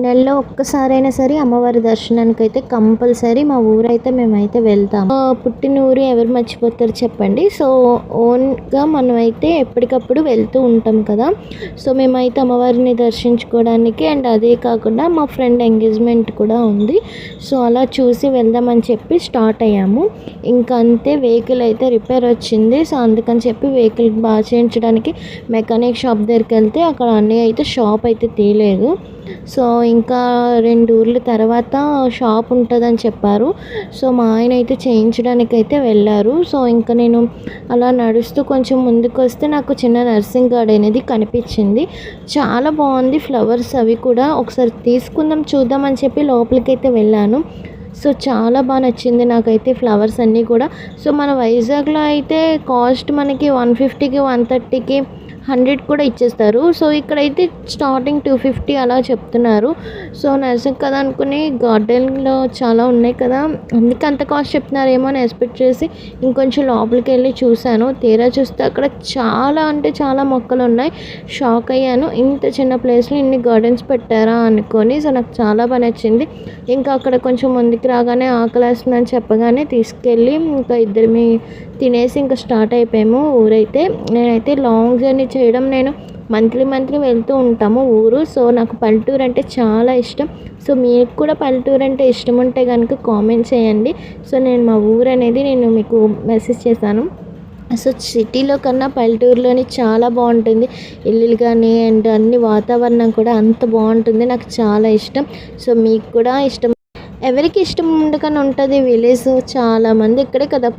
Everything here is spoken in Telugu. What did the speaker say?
నెలలో ఒక్కసారైనా సరే అమ్మవారి దర్శనానికి అయితే కంపల్సరీ మా ఊరైతే మేమైతే వెళ్తాము. పుట్టిన ఊరు ఎవరు మర్చిపోతారు చెప్పండి. సో ఓన్గా మనమైతే ఎప్పటికప్పుడు వెళ్తూ ఉంటాం కదా. సో మేమైతే అమ్మవారిని దర్శించుకోవడానికి అండ్ అదే కాకుండా మా ఫ్రెండ్ ఎంగేజ్మెంట్ కూడా ఉంది. సో అలా చూసి వెళ్దామని చెప్పి స్టార్ట్ అయ్యాము. ఇంకా అంతే వెహికల్ అయితే రిపేర్ వచ్చింది. సో అందుకని చెప్పి వెహికల్ బాగా చేయించడానికి మెకానిక్ షాప్ దగ్గరికి వెళ్తే అక్కడ అన్నీ అయితే షాప్ అయితే తీయలేదు. సో ఇంకా 2 ఊర్ల తర్వాత షాప్ ఉంటుందని చెప్పారు. సో మా ఆయన అయితే చేయించడానికి అయితే వెళ్ళారు. సో ఇంకా నేను అలా నడుస్తూ కొంచెం ముందుకు వస్తే నాకు చిన్న నర్సింగ్ గార్డ్ అనేది కనిపించింది. చాలా బాగుంది. ఫ్లవర్స్ అవి కూడా ఒకసారి తీసుకుందాం చూద్దాం అని చెప్పి లోపలికైతే వెళ్ళాను. సో చాలా బాగా నచ్చింది నాకైతే ఫ్లవర్స్ అన్నీ కూడా. సో మన వైజాగ్లో అయితే కాస్ట్ మనకి 150కి 130కి 100 కూడా ఇచ్చేస్తారు. సో ఇక్కడైతే స్టార్టింగ్ 250 అలా చెప్తున్నారు. సో నర్సింగ్ కదా అనుకుని గార్డెన్లో చాలా ఉన్నాయి కదా, అందుకే అంత కాస్ట్ చెప్తున్నారేమో అని ఎక్స్పెక్ట్ చేసి ఇంకొంచెం లోపలికి వెళ్ళి చూశాను. తీరా చూస్తే అక్కడ చాలా అంటే చాలా మొక్కలు ఉన్నాయి. షాక్ అయ్యాను, ఇంత చిన్న ప్లేస్లో ఇన్ని గార్డెన్స్ పెట్టారా అనుకొని. సో నాకు చాలా బాగా నచ్చింది. ఇంకా అక్కడ కొంచెం ముందుకు రాగానే ఆకలేస్తుందని చెప్పగానే తీసుకెళ్ళి ఇంకా ఇద్దరిని తినేసి ఇంకా స్టార్ట్ అయిపోయాము ఊరైతే. నేనైతే లాంగ్ జర్నీ చేయడం, నేను మంత్లీ వెళ్తూ ఉంటాము ఊరు. సో నాకు పల్లెటూరు అంటే చాలా ఇష్టం. సో మీకు కూడా పల్లెటూరు అంటే ఇష్టం ఉంటే కనుక కామెంట్ చేయండి. సో నేను మా ఊరు అనేది నేను మీకు మెసేజ్ చేశాను. సో సిటీలో కన్నా పల్లెటూరులోని చాలా బాగుంటుంది. ఇల్లులు కానీ అండ్ అన్ని వాతావరణం కూడా అంత బాగుంటుంది. నాకు చాలా ఇష్టం. సో మీకు కూడా ఇష్టం, ఎవరికి ఇష్టం ఉండకని ఉంటుంది. విలేజ్ చాలామంది ఇక్కడే కదా